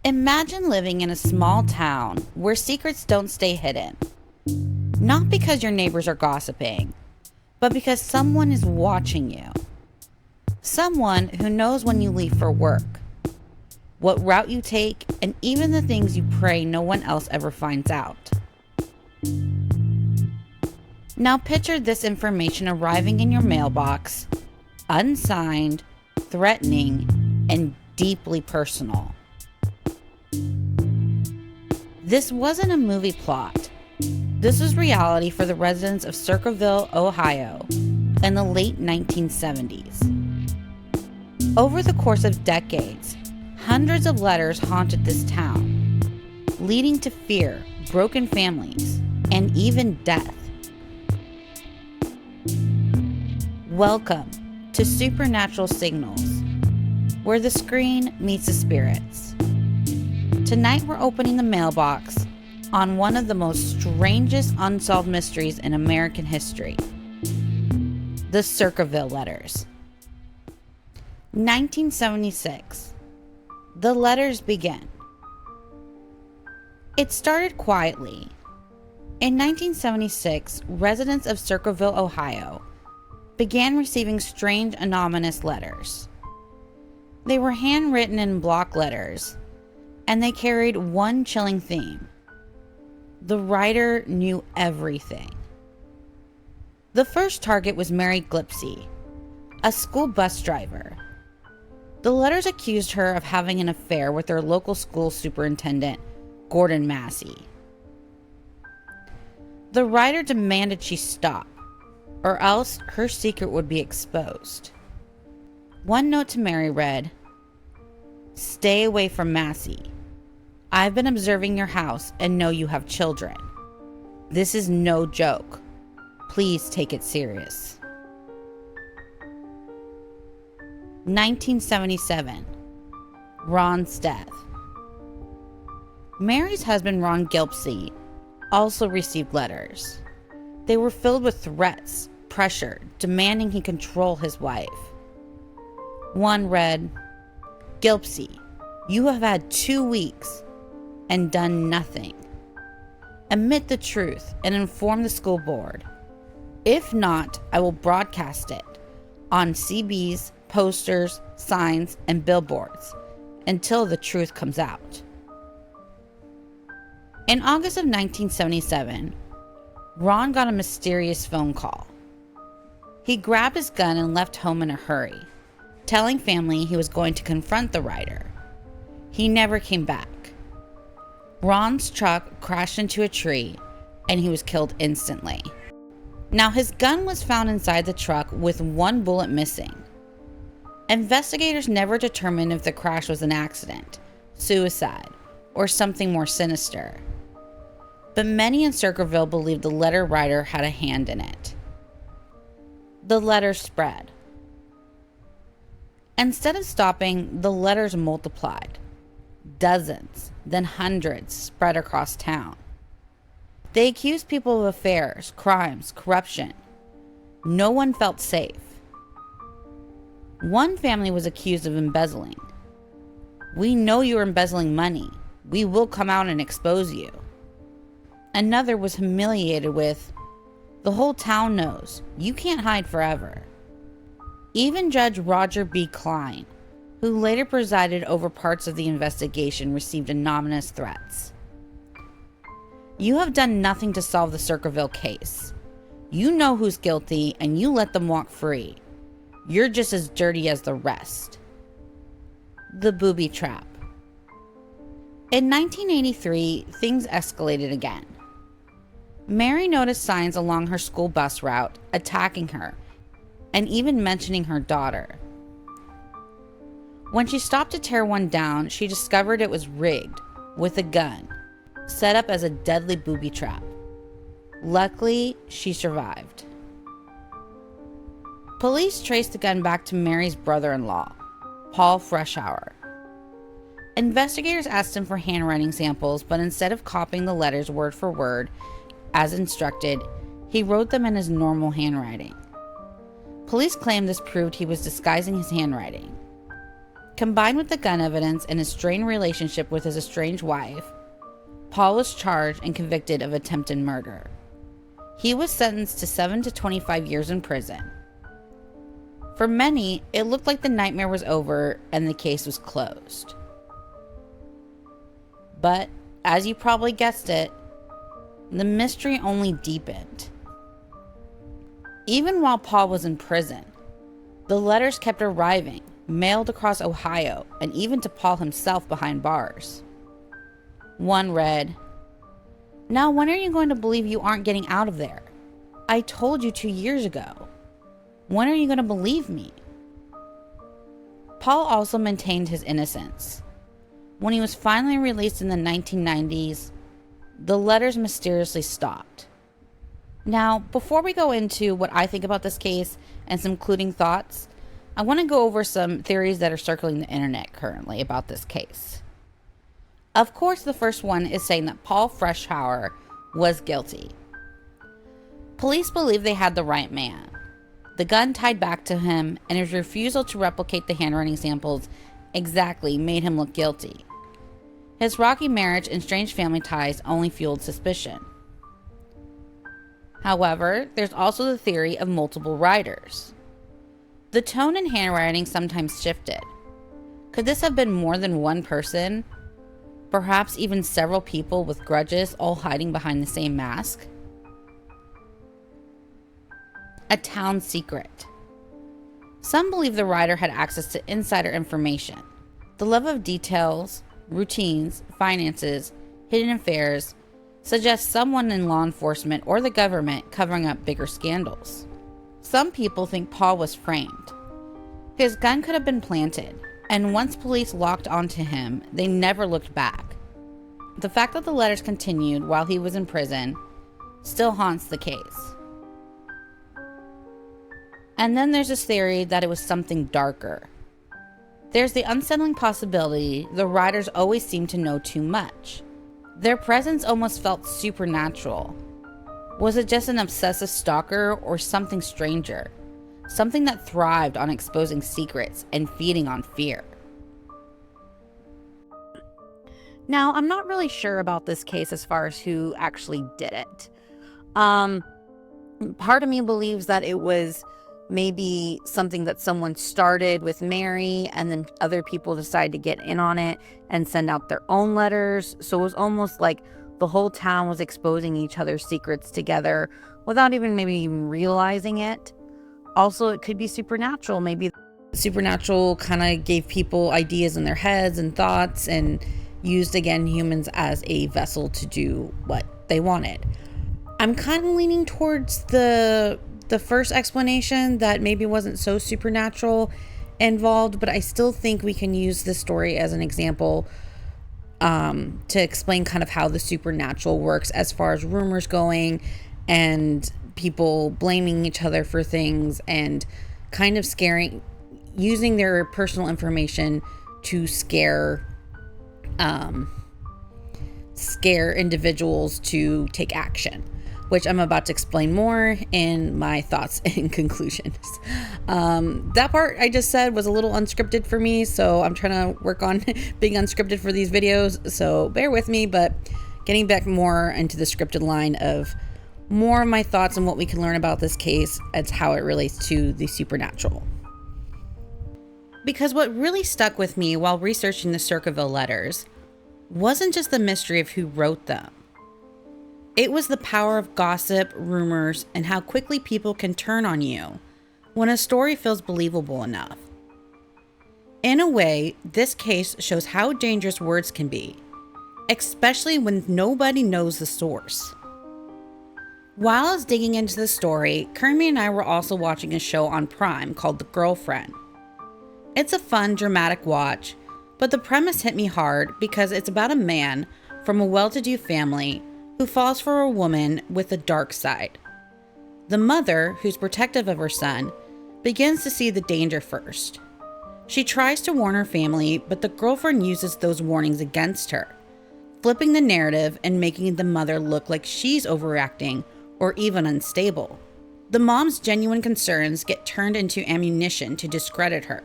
Imagine living in a small town where secrets don't stay hidden. Not because your neighbors are gossiping, but because someone is watching you. Someone who knows when you leave for work, what route you take, and even the things you pray no one else ever finds out. Now picture this information arriving in your mailbox, unsigned, threatening, and deeply personal. This wasn't a movie plot. This was reality for the residents of Circleville, Ohio, in the late 1970s. Over the course of decades, hundreds of letters haunted this town, leading to fear, broken families, and even death. Welcome to Supernatural Signals, where the screen meets the spirits. Tonight we're opening the mailbox on one of the most strangest unsolved mysteries in American history, the Circleville Letters. 1976. The letters begin. It started quietly. In 1976, residents of Circleville, Ohio, began receiving strange anonymous letters. They were handwritten in block letters, and they carried one chilling theme. The writer knew everything. The first target was Mary Gillispie, a school bus driver. The letters accused her of having an affair with their local school superintendent, Gordon Massey. The writer demanded she stop, or else her secret would be exposed. One note to Mary read, "Stay away from Massey. I've been observing your house and know you have children. This is no joke. Please take it serious." 1977. Ron's death. Mary's husband, Ron Gillispie, also received letters. They were filled with threats, pressure, demanding he control his wife. One read, "Gillispie, you have had 2 weeks and done nothing. Admit the truth and inform the school board. If not, I will broadcast it on CBs, posters, signs, and billboards until the truth comes out." In August of 1977, Ron got a mysterious phone call. He grabbed his gun and left home in a hurry, telling family he was going to confront the writer. He never came back. Ron's truck crashed into a tree, and he was killed instantly. Now, his gun was found inside the truck with one bullet missing. Investigators never determined if the crash was an accident, suicide, or something more sinister. But many in Circleville believed the letter writer had a hand in it. The letters spread. Instead of stopping, the letters multiplied. Dozens, then hundreds spread across town. They accused people of affairs, crimes, corruption. No one felt safe. One family was accused of embezzling. "We know you're embezzling money. We will come out and expose you." Another was humiliated with, "The whole town knows. You can't hide forever." Even Judge Roger B. Klein, who later presided over parts of the investigation, received anonymous threats. "You have done nothing to solve the Circleville case. You know who's guilty and you let them walk free. You're just as dirty as the rest." The booby trap. In 1983, things escalated again. Mary noticed signs along her school bus route attacking her and even mentioning her daughter. When she stopped to tear one down, she discovered it was rigged with a gun, set up as a deadly booby trap. Luckily, she survived. Police traced the gun back to Mary's brother-in-law, Paul Freshour. Investigators asked him for handwriting samples, but instead of copying the letters word for word, as instructed, he wrote them in his normal handwriting. Police claimed this proved he was disguising his handwriting. Combined with the gun evidence and his strained relationship with his estranged wife, Paul was charged and convicted of attempted murder. He was sentenced to 7 to 25 years in prison. For many, it looked like the nightmare was over and the case was closed. But, as you probably guessed it, the mystery only deepened. Even while Paul was in prison, the letters kept arriving, mailed across Ohio, and even to Paul himself behind bars. One read, "Now when are you going to believe you aren't getting out of there? I told you 2 years ago. When are you going to believe me?" Paul also maintained his innocence. When he was finally released in the 1990s, the letters mysteriously stopped. Now, before we go into what I think about this case and some concluding thoughts, I want to go over some theories that are circling the internet currently about this case. Of course, the first one is saying that Paul Freshour was guilty. Police believe they had the right man. The gun tied back to him, and his refusal to replicate the handwriting samples exactly made him look guilty. His rocky marriage and strange family ties only fueled suspicion. However, there's also the theory of multiple writers. The tone and handwriting sometimes shifted. Could this have been more than one person? Perhaps even several people with grudges all hiding behind the same mask? A town secret. Some believe the writer had access to insider information. The love of details, routines, finances, hidden affairs suggests someone in law enforcement or the government covering up bigger scandals. Some people think Paul was framed. His gun could have been planted, and once police locked onto him, they never looked back. The fact that the letters continued while he was in prison still haunts the case. And then there's this theory that it was something darker. There's the unsettling possibility the writers always seemed to know too much. Their presence almost felt supernatural. Was it just an obsessive stalker or something stranger? Something that thrived on exposing secrets and feeding on fear? Now, I'm not really sure about this case as far as who actually did it. Part of me believes that it was maybe something that someone started with Mary and then other people decided to get in on it and send out their own letters. So it was almost like the whole town was exposing each other's secrets together without even maybe realizing it. Also, it could be supernatural. Maybe supernatural kind of gave people ideas in their heads and thoughts and used, again, humans as a vessel to do what they wanted. I'm kind of leaning towards the first explanation, that maybe wasn't so supernatural involved, but I still think we can use this story as an example to explain kind of how the supernatural works as far as rumors going and people blaming each other for things and kind of using their personal information to scare individuals to take action, which I'm about to explain more in my thoughts and conclusions. That part I just said was a little unscripted for me, so I'm trying to work on being unscripted for these videos, so bear with me, but getting back more into the scripted line of more of my thoughts on what we can learn about this case as how it relates to the supernatural. Because what really stuck with me while researching the Circleville Letters wasn't just the mystery of who wrote them. It was the power of gossip, rumors, and how quickly people can turn on you when a story feels believable enough. In a way, this case shows how dangerous words can be, especially when nobody knows the source. While I was digging into the story, Kermie and I were also watching a show on Prime called The Girlfriend. It's a fun, dramatic watch, but the premise hit me hard because it's about a man from a well-to-do family who falls for a woman with a dark side. The mother, who's protective of her son, begins to see the danger first. She tries to warn her family, but the girlfriend uses those warnings against her, flipping the narrative and making the mother look like she's overreacting or even unstable. The mom's genuine concerns get turned into ammunition to discredit her.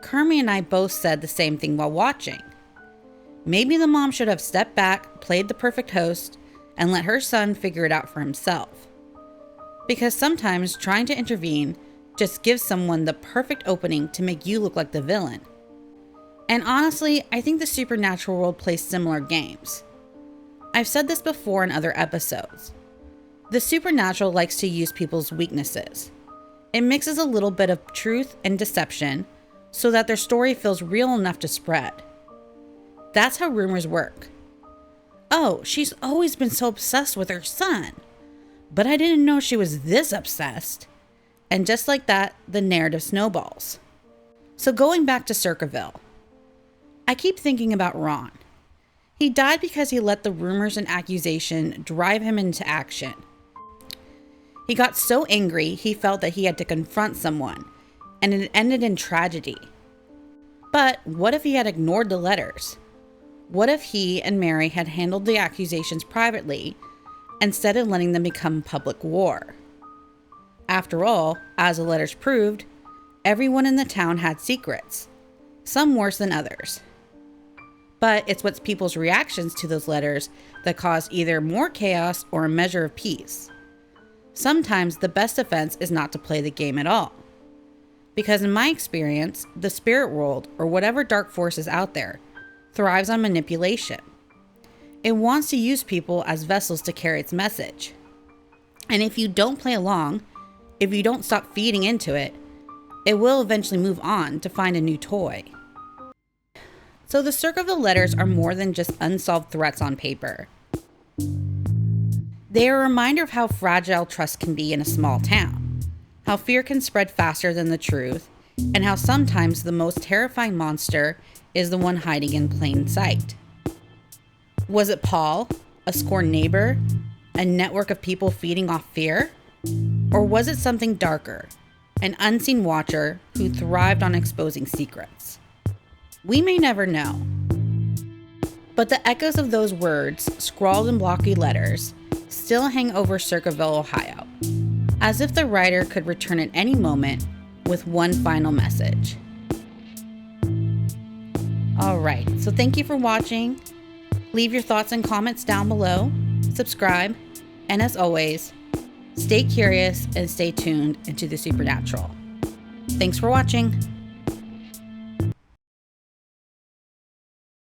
Kermie and I both said the same thing while watching. Maybe the mom should have stepped back, played the perfect host, and let her son figure it out for himself. Because sometimes trying to intervene just gives someone the perfect opening to make you look like the villain. And honestly, I think the supernatural world plays similar games. I've said this before in other episodes. The supernatural likes to use people's weaknesses. It mixes a little bit of truth and deception so that their story feels real enough to spread. That's how rumors work. Oh, she's always been so obsessed with her son, but I didn't know she was this obsessed. And just like that, the narrative snowballs. So going back to Circleville, I keep thinking about Ron. He died because he let the rumors and accusation drive him into action. He got so angry he felt that he had to confront someone, and it ended in tragedy. But what if he had ignored the letters? What if he and Mary had handled the accusations privately instead of letting them become public war? After all, as the letters proved, everyone in the town had secrets, some worse than others. But it's what's people's reactions to those letters that cause either more chaos or a measure of peace. Sometimes the best defense is not to play the game at all. Because in my experience, the spirit world, or whatever dark force is out there, thrives on manipulation. It wants to use people as vessels to carry its message. And if you don't play along, if you don't stop feeding into it, it will eventually move on to find a new toy. So the Circleville Letters are more than just unsolved threats on paper. They are a reminder of how fragile trust can be in a small town, how fear can spread faster than the truth, and how sometimes the most terrifying monster is the one hiding in plain sight. Was it Paul, a scorned neighbor, a network of people feeding off fear? Or was it something darker, an unseen watcher who thrived on exposing secrets? We may never know. But the echoes of those words, scrawled in blocky letters, still hang over Circleville, Ohio, as if the writer could return at any moment with one final message. Alright, so thank you for watching. Leave your thoughts and comments down below, subscribe, and as always, stay curious and stay tuned into the supernatural. Thanks for watching.